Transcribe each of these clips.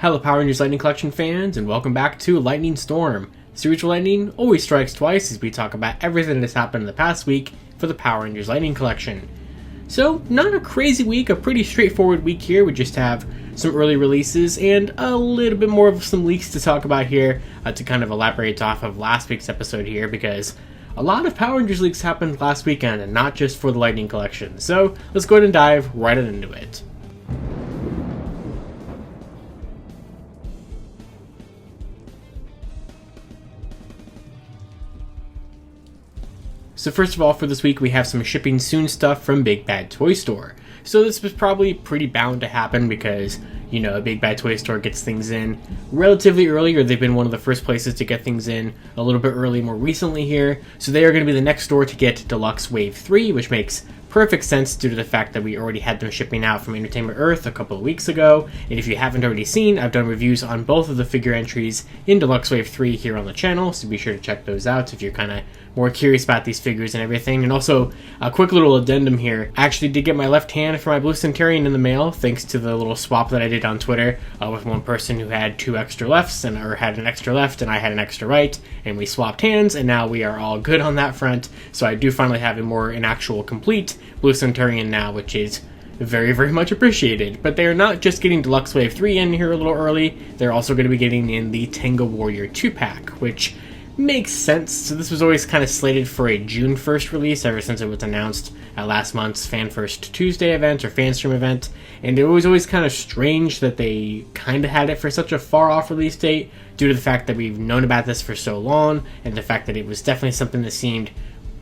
Hello Power Rangers Lightning Collection fans, and welcome back to Lightning Storm. Series Lightning always strikes twice as we talk about everything that's happened in the past week for the Power Rangers Lightning Collection. So, not a crazy week, a pretty straightforward week here. We just have some early releases and a little bit more of some leaks to talk about here to kind of elaborate off of last week's episode here, because a lot of Power Rangers leaks happened last weekend and not just for the Lightning Collection. So, let's go ahead and dive right into it. So first of all, for this week, we have some shipping soon stuff from Big Bad Toy Store. So this was probably pretty bound to happen because, you know, Big Bad Toy Store gets things in relatively early, or they've been one of the first places to get things in a little bit early more recently here. So they are going to be the next store to get Deluxe Wave 3, which makes perfect sense due to the fact that we already had them shipping out from Entertainment Earth a couple of weeks ago. And if you haven't already seen, I've done reviews on both of the figure entries in Deluxe Wave 3 here on the channel, so be sure to check those out if you're kind of more curious about these figures and everything. And also, a quick little addendum here. I actually did get my left hand for my Blue Centurion in the mail, thanks to the little swap that I did on Twitter with one person who had two extra lefts, or had an extra left, and I had an extra right, and we swapped hands, and now we are all good on that front. So I do finally have an actual complete Blue Centurion now, which is very, very much appreciated. But they are not just getting Deluxe Wave 3 in here a little early, they're also going to be getting in the Tenga Warrior 2-pack, which makes sense. So this was always kind of slated for a June 1st release ever since it was announced at last month's Fan First Tuesday event or Fanstream event, and it was always kind of strange that they kind of had it for such a far off release date due to the fact that we've known about this for so long, and the fact that it was definitely something that seemed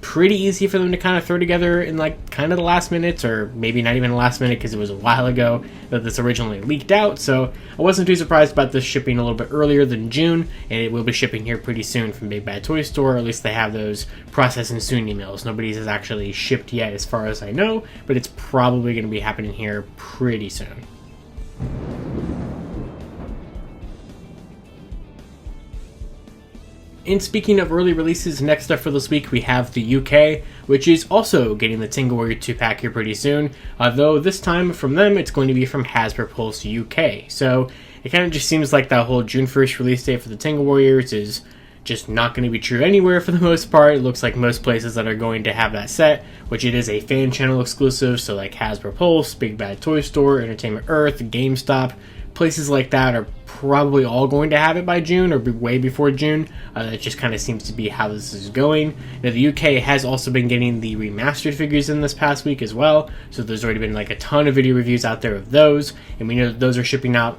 pretty easy for them to kind of throw together in like kind of the last minutes, or maybe not even the last minute because it was a while ago that this originally leaked out. So I wasn't too surprised about this shipping a little bit earlier than June, and it will be shipping here pretty soon from Big Bad Toy Store, or at least they have those processing soon emails. Nobody's has actually shipped yet as far as I know, but it's probably going to be happening here pretty soon. And speaking of early releases, next up for this week we have the UK, which is also getting the Tenga Warrior 2-pack here pretty soon, though this time from them it's going to be from Hasbro Pulse UK. So it kind of just seems like that whole June 1st release date for the Tenga Warriors is just not going to be true anywhere for the most part. It looks like most places that are going to have that set, which it is a fan channel exclusive, so like Hasbro Pulse, Big Bad Toy Store, Entertainment Earth, GameStop, places like that are probably all going to have it by June or way before June. That just kind of seems to be how this is going. Now the UK has also been getting the remastered figures in this past week as well, so there's already been like a ton of video reviews out there of those, and we know that those are shipping out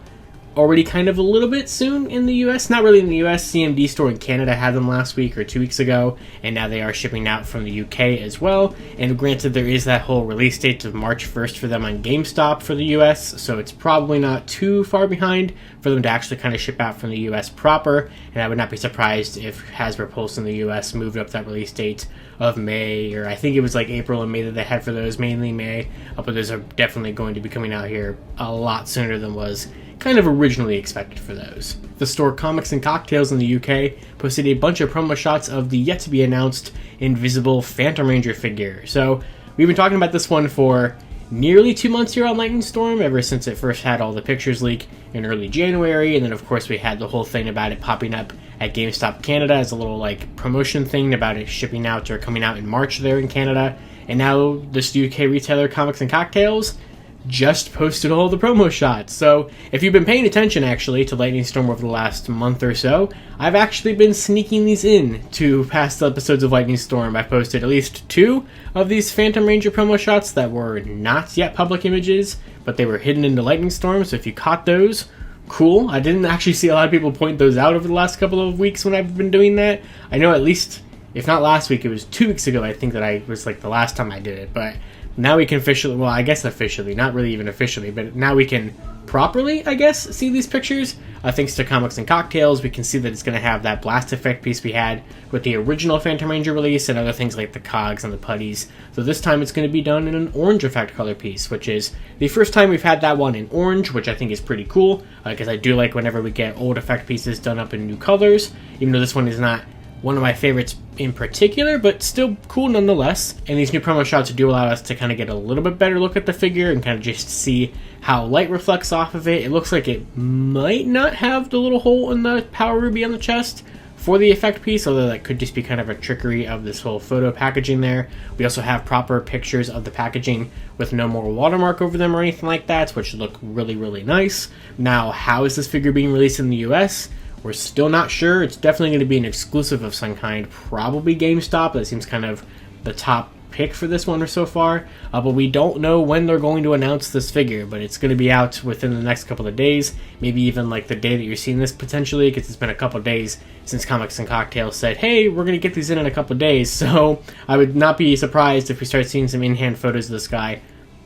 already kind of a little bit soon in the US. Not really in the US. CMD store in Canada had them last week or 2 weeks ago, and now they are shipping out from the UK as well. And granted, there is that whole release date of March 1st for them on GameStop for the US, so it's probably not too far behind for them to actually kind of ship out from the US proper. And I would not be surprised if Hasbro Pulse in the US moved up that release date of May, or I think it was like April and May that they had for those, mainly May. But those are definitely going to be coming out here a lot sooner than was kind of originally expected for those. The store Comics and Cocktails in the UK posted a bunch of promo shots of the yet to be announced Invisible Phantom Ranger figure. So we've been talking about this one for nearly 2 months here on Lightning Storm, ever since it first had all the pictures leak in early January, and then of course we had the whole thing about it popping up at GameStop Canada as a little like promotion thing about it shipping out or coming out in March there in Canada. And now this UK retailer Comics and Cocktails just posted all the promo shots. So if you've been paying attention actually to Lightning Storm over the last month or so, I've actually been sneaking these in to past episodes of Lightning Storm. I've posted at least 2 of these Phantom Ranger promo shots that were not yet public images, but they were hidden into Lightning Storm, so if you caught those, cool. I didn't actually see a lot of people point those out over the last couple of weeks when I've been doing that. I know at least, if not last week, it was 2 weeks ago I think that I was like the last time I did it, but now we can officially, well, I guess officially, not really even officially, but now we can properly, I guess, see these pictures. Thanks to Comics and Cocktails, we can see that it's going to have that blast effect piece we had with the original Phantom Ranger release, and other things like the cogs and the putties. So this time it's going to be done in an orange effect color piece, which is the first time we've had that one in orange, which I think is pretty cool, because I do like whenever we get old effect pieces done up in new colors, even though this one is not one of my favorites in particular, but still cool nonetheless. And these new promo shots do allow us to kind of get a little bit better look at the figure and kind of just see how light reflects off of it. It looks like it might not have the little hole in the power ruby on the chest for the effect piece, although that could just be kind of a trickery of this whole photo packaging there. We also have proper pictures of the packaging with no more watermark over them or anything like that, which look really, really nice. Now, how is this figure being released in the US? We're still not sure. It's definitely going to be an exclusive of some kind, probably GameStop. That seems kind of the top pick for this one or so far, but we don't know when they're going to announce this figure, but it's going to be out within the next couple of days, maybe even like the day that you're seeing this potentially, because it's been a couple of days since Comics and Cocktails said, hey, we're going to get these in a couple of days. So I would not be surprised if we start seeing some in-hand photos of this guy.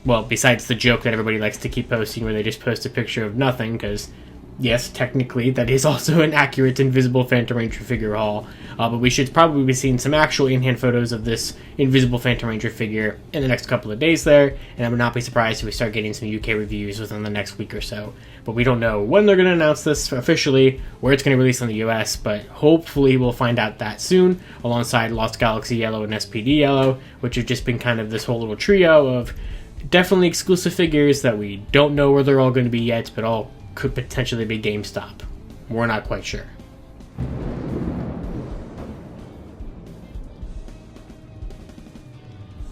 Well, besides the joke that everybody likes to keep posting where they just post a picture of nothing, because yes, technically, that is also an accurate Invisible Phantom Ranger figure haul, but we should probably be seeing some actual in-hand photos of this Invisible Phantom Ranger figure in the next couple of days there, and I would not be surprised if we start getting some UK reviews within the next week or so. But we don't know when they're going to announce this officially, where it's going to release in the US, but hopefully we'll find out that soon, alongside Lost Galaxy Yellow and SPD Yellow, which have just been kind of this whole little trio of definitely exclusive figures that we don't know where they're all going to be yet, but all could potentially be GameStop. We're not quite sure.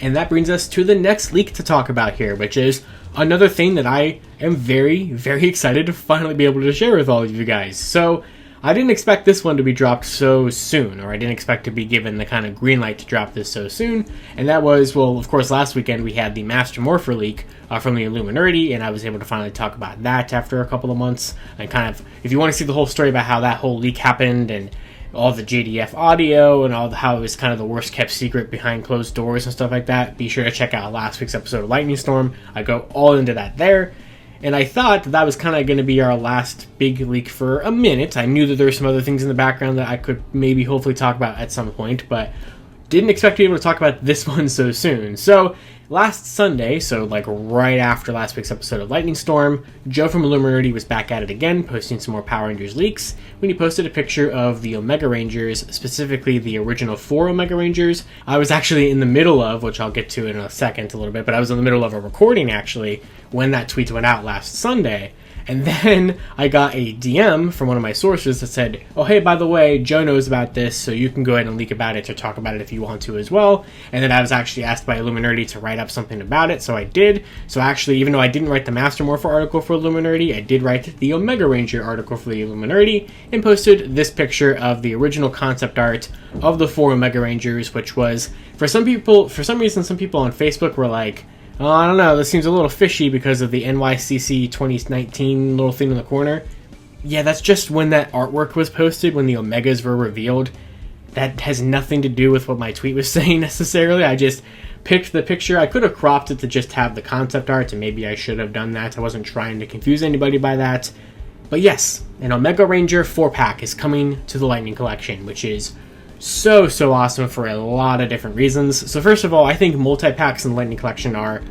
And that brings us to the next leak to talk about here, which is another thing that I am very, very excited to finally be able to share with all of you guys. So, I didn't expect this one to be dropped so soon, or I didn't expect to be given the kind of green light to drop this so soon, and that was, well, of course, last weekend we had the Master Morpher leak from the Illuminati, and I was able to finally talk about that after a couple of months, and kind of, if you want to see the whole story about how that whole leak happened, and all the JDF audio, and how it was kind of the worst kept secret behind closed doors and stuff like that, be sure to check out last week's episode of Lightning Storm. I go all into that there. And I thought that was kind of going to be our last big leak for a minute. I knew that there were some other things in the background that I could maybe hopefully talk about at some point, but didn't expect to be able to talk about this one so soon. So, last Sunday, so like right after last week's episode of Lightning Storm, Joe from Illuminati was back at it again, posting some more Power Rangers leaks, when he posted a picture of the Omega Rangers, specifically the original 4 Omega Rangers. I was actually in the middle of, which I'll get to in a second a little bit, but I was in the middle of a recording actually when that tweet went out last Sunday. And then I got a DM from one of my sources that said, oh, hey, by the way, Joe knows about this, so you can go ahead and leak about it or talk about it if you want to as well. And then I was actually asked by Illuminati to write up something about it, so I did. So actually, even though I didn't write the Master Morpher article for Illuminati, I did write the Omega Ranger article for the Illuminati and posted this picture of the original concept art of the 4 Omega Rangers, which was, for some reason, some people on Facebook were like, oh, I don't know, this seems a little fishy because of the NYCC 2019 little thing in the corner. Yeah, that's just when that artwork was posted, when the Omegas were revealed. That has nothing to do with what my tweet was saying necessarily. I just picked the picture. I could have cropped it to just have the concept art, and maybe I should have done that. I wasn't trying to confuse anybody by that. But yes, an Omega Ranger 4-pack is coming to the Lightning Collection, which is so awesome for a lot of different reasons. So first of all, I think multi-packs in the Lightning Collection are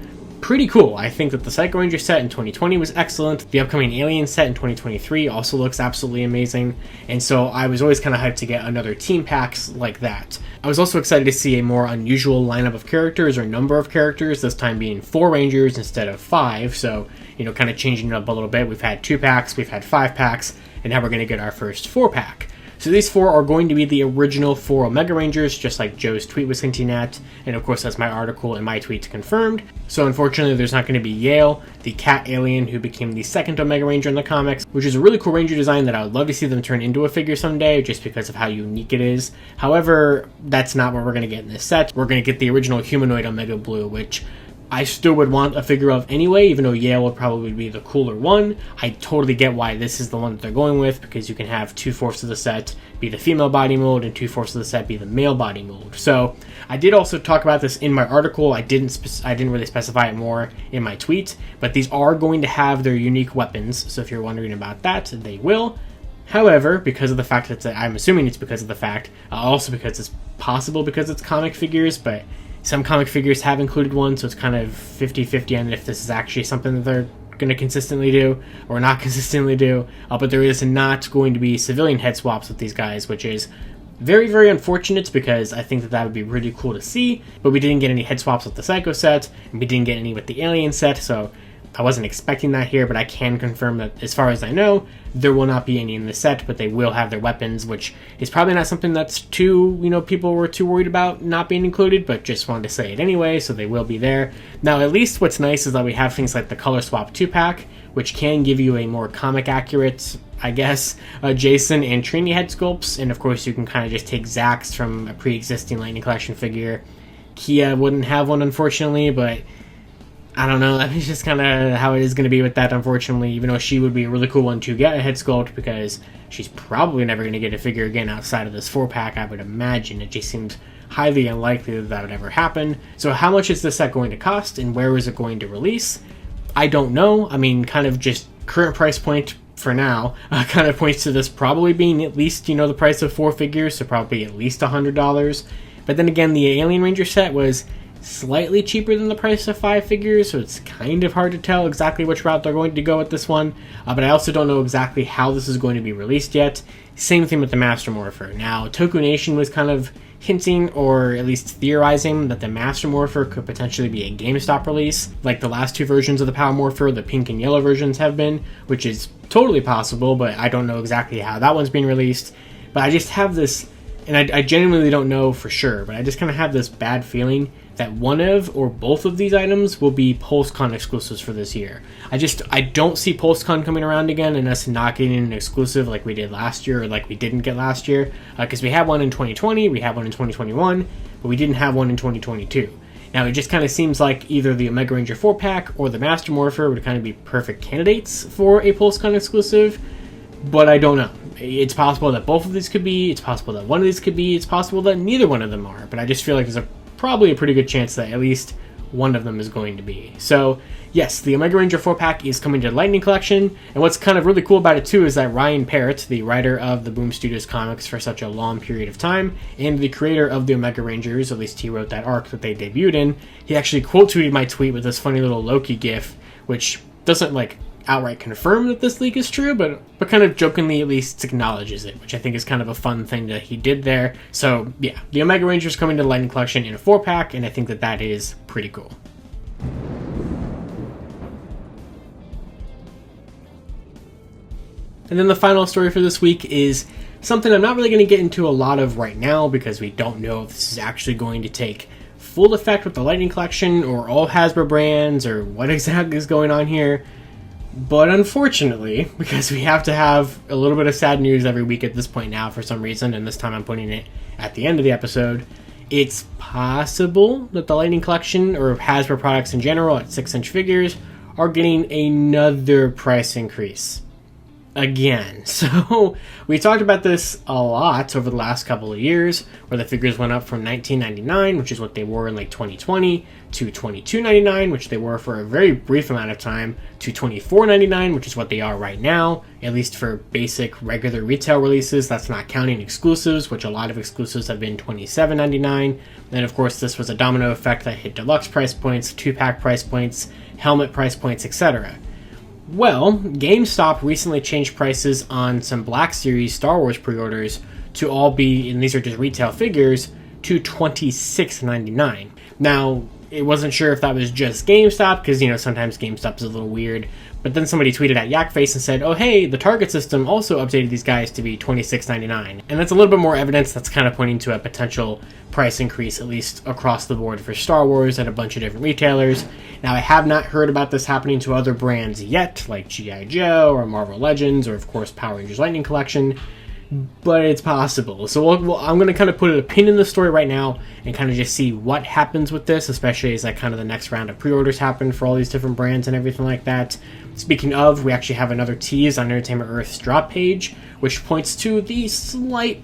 pretty cool. I think that the Psycho Ranger set in 2020 was excellent. The upcoming Alien set in 2023 also looks absolutely amazing. And so I was always kind of hyped to get another team packs like that. I was also excited to see a more unusual lineup of characters or number of characters, this time being 4 Rangers instead of 5. So, kind of changing it up a little bit. We've had 2 packs, we've had 5 packs, and now we're going to get our first 4-pack. So these 4 are going to be the original 4 Omega Rangers, just like Joe's tweet was hinting at, and of course that's my article and my tweet confirmed. So unfortunately there's not going to be Yale, the cat alien who became the second Omega Ranger in the comics, which is a really cool Ranger design that I would love to see them turn into a figure someday, just because of how unique it is. However, that's not what we're going to get in this set. We're going to get the original humanoid Omega Blue, which I still would want a figure of anyway, even though Yale would probably be the cooler one. I totally get why this is the one that they're going with, because you can have 2/4 of the set be the female body mold and 2/4 of the set be the male body mold. So I did also talk about this in my article. I didn't really specify it more in my tweet, but these are going to have their unique weapons. So if you're wondering about that, they will. However, because of the fact that I'm assuming it's because of the fact, also because it's possible because it's comic figures, but some comic figures have included one, so it's kind of 50-50 on if this is actually something that they're going to consistently do or not consistently do. But there is not going to be civilian head swaps with these guys, which is very, very unfortunate because I think that would be really cool to see. But we didn't get any head swaps with the Psycho set, and we didn't get any with the Alien set, so I wasn't expecting that here, but I can confirm that as far as I know, there will not be any in the set, but they will have their weapons, which is probably not something that's people were too worried about not being included, but just wanted to say it anyway, so they will be there. Now, at least what's nice is that we have things like the Color Swap 2-pack, which can give you a more comic accurate, I guess, Jason and Trini head sculpts, and of course you can kind of just take Zax from a pre-existing Lightning Collection figure. Kia wouldn't have one, unfortunately, but I don't know, that's just kind of how it is going to be with that, unfortunately, even though she would be a really cool one to get a head sculpt, because she's probably never going to get a figure again outside of this 4-pack, I would imagine. It just seems highly unlikely that would ever happen. So how much is this set going to cost, and where is it going to release? I don't know. I mean, kind of just current price point for now kind of points to this probably being at least, the price of 4 figures, so probably at least $100. But then again, the Alien Ranger set was slightly cheaper than the price of 5 figures, so it's kind of hard to tell exactly which route they're going to go with this one. But I also don't know exactly how this is going to be released yet. Same thing with the Master Morpher. Now, Toku Nation was kind of hinting, or at least theorizing, that the Master Morpher could potentially be a GameStop release, like the last 2 versions of the Power Morpher, the pink and yellow versions have been, which is totally possible, but I don't know exactly how that one's being released. But I just have this, and I genuinely don't know for sure, but I just kind of have this bad feeling that one of or both of these items will be PulseCon exclusives for this year. I don't see PulseCon coming around again and us not getting an exclusive like we did last year, or like we didn't get last year, because we had one in 2020, we had one in 2021, but we didn't have one in 2022. Now it just kind of seems like either the Omega Ranger 4-pack or the Master Morpher would kind of be perfect candidates for a PulseCon exclusive, but I don't know. It's possible that both of these could be, it's possible that one of these could be, it's possible that neither one of them are, but I just feel like there's probably a pretty good chance that at least one of them is going to be. So yes, the Omega Ranger 4-pack is coming to the Lightning Collection, and what's kind of really cool about it too is that Ryan Parrott, the writer of the Boom Studios comics for such a long period of time, and the creator of the Omega Rangers, at least he wrote that arc that they debuted in, he actually quote tweeted my tweet with this funny little Loki gif, which doesn't outright confirm that this leak is true, but kind of jokingly at least acknowledges it, which I think is kind of a fun thing that he did there. So yeah, the Omega Ranger is coming to the Lightning Collection in a 4-pack, and I think that is pretty cool. And then the final story for this week is something I'm not really going to get into a lot of right now, because we don't know if this is actually going to take full effect with the Lightning Collection or all Hasbro brands or what exactly is going on here. But unfortunately, because we have to have a little bit of sad news every week at this point now for some reason, and this time I'm putting it at the end of the episode, it's possible that the Lightning Collection, or Hasbro products in general at 6-inch figures, are getting another price increase. Again. So we talked about this a lot over the last couple of years, where the figures went up from $19.99, which is what they were in 2020, to $22.99, which they were for a very brief amount of time, to $24.99, which is what they are right now, at least for basic regular retail releases. That's not counting exclusives, which a lot of exclusives have been $27.99. Then of course this was a domino effect that hit deluxe price points, 2-pack price points, helmet price points, etc. Well, GameStop recently changed prices on some Black Series Star Wars pre-orders to all be, and these are just retail figures, to $26.99. Now, it wasn't sure if that was just GameStop, because, sometimes GameStop is a little weird, but then somebody tweeted at Yakface and said, oh hey, the Target system also updated these guys to be $26.99. And that's a little bit more evidence that's kind of pointing to a potential price increase, at least across the board for Star Wars at a bunch of different retailers. Now, I have not heard about this happening to other brands yet, like G.I. Joe or Marvel Legends, or of course Power Rangers Lightning Collection, but it's possible. So I'm going to kind of put a pin in the story right now and kind of just see what happens with this, especially as kind of the next round of pre-orders happen for all these different brands and everything like that. Speaking of, we actually have another tease on Entertainment Earth's drop page, which points to the slight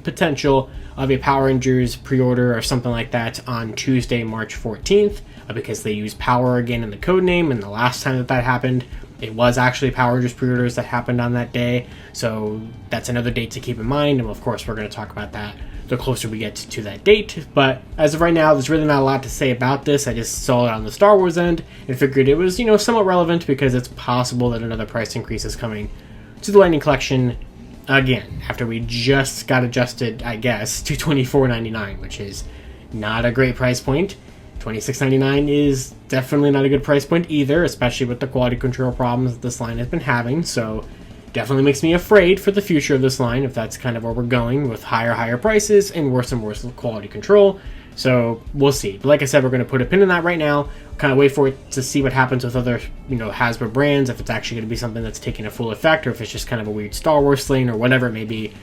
potential of a Power Rangers pre-order or something like that on Tuesday, March 14th, because they use Power again in the code name, and the last time that happened, it was actually Power Rangers pre-orders that happened on that day, so that's another date to keep in mind, and of course we're going to talk about that the closer we get to that date. But as of right now, there's really not a lot to say about this. I just saw it on the Star Wars end and figured it was, somewhat relevant, because it's possible that another price increase is coming to the Lightning Collection again, after we just got adjusted, I guess, to $24.99, which is not a great price point. $26.99 is definitely not a good price point either, especially with the quality control problems that this line has been having, so definitely makes me afraid for the future of this line if that's kind of where we're going with higher prices and worse quality control. So we'll see. But like I said, we're going to put a pin in that right now, kind of wait for it to see what happens with other, Hasbro brands, if it's actually going to be something that's taking a full effect, or if it's just kind of a weird Star Wars sling or whatever it may be.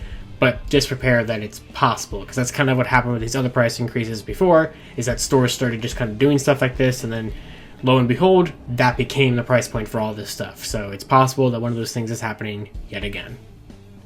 But just prepare that it's possible, because that's kind of what happened with these other price increases before, is that stores started just kind of doing stuff like this, and then lo and behold, that became the price point for all this stuff. So it's possible that one of those things is happening yet again.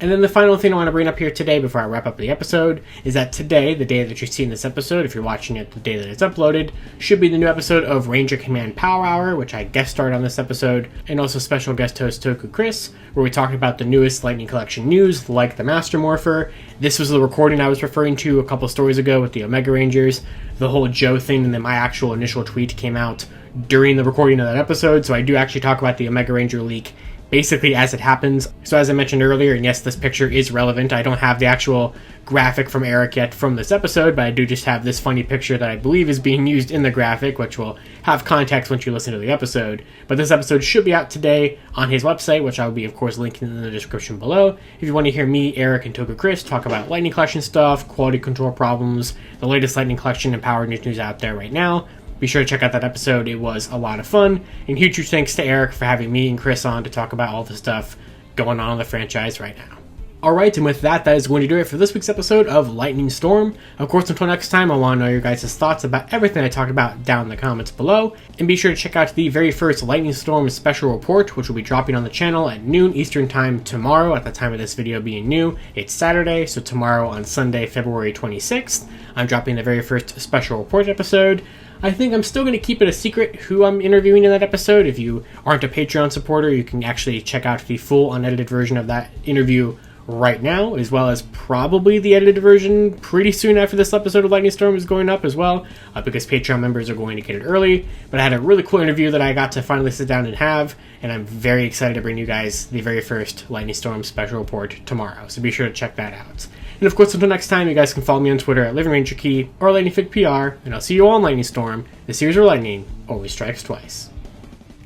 And then the final thing I want to bring up here today before I wrap up the episode is that today, the day that you're seeing this episode, if you're watching it the day that it's uploaded, should be the new episode of Ranger Command Power Hour, which I guest starred on this episode, and also special guest host Toku Chris, where we talked about the newest Lightning Collection news, like the Master Morpher. This was the recording I was referring to a couple stories ago with the Omega Rangers, the whole Joe thing, and then my actual initial tweet came out during the recording of that episode, so I do actually talk about the Omega Ranger leak basically as it happens. So as I mentioned earlier, and yes, this picture is relevant, I don't have the actual graphic from Eric yet from this episode, but I do just have this funny picture that I believe is being used in the graphic, which will have context once you listen to the episode. But this episode should be out today on his website, which I'll be, of course, linking in the description below. If you want to hear me, Eric, and Toku Chris talk about Lightning Collection stuff, quality control problems, the latest Lightning Collection and Power news out there right now, be sure to check out that episode. It was a lot of fun. And huge thanks to Eric for having me and Chris on to talk about all the stuff going on in the franchise right now. Alright, and with that is going to do it for this week's episode of Lightning Storm. Of course, until next time, I want to know your guys' thoughts about everything I talked about down in the comments below. And be sure to check out the very first Lightning Storm special report, which will be dropping on the channel at noon Eastern Time tomorrow, at the time of this video being new. It's Saturday, so tomorrow on Sunday, February 26th, I'm dropping the very first special report episode. I think I'm still going to keep it a secret who I'm interviewing in that episode. If you aren't a Patreon supporter, you can actually check out the full unedited version of that interview right now, as well as probably the edited version pretty soon after this episode of Lightning Storm is going up as well, because Patreon members are going to get it early. But I had a really cool interview that I got to finally sit down and have, and I'm very excited to bring you guys the very first Lightning Storm special report tomorrow, so be sure to check that out. And of course, until next time, you guys can follow me on Twitter at LivingRangerKey or LightningFigPR, and I'll see you all in Lightning Storm. The series where lightning always strikes twice.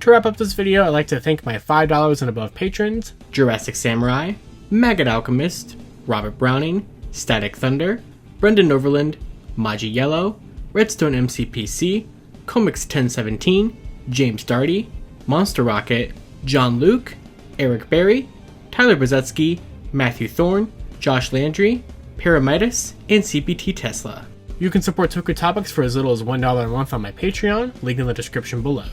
To wrap up this video, I'd like to thank my $5 and above patrons: Jurassic Samurai, Maggot Alchemist, Robert Browning, Static Thunder, Brendan Overland, Maji Yellow, Redstone MCPC, Comics 1017, James Darty, Monster Rocket, John Luke, Eric Berry, Tyler Brzezinski, Matthew Thorne, Josh Landry, Paramitis, and CPT Tesla. You can support Toku Topics for as little as $1 a month on my Patreon, link in the description below.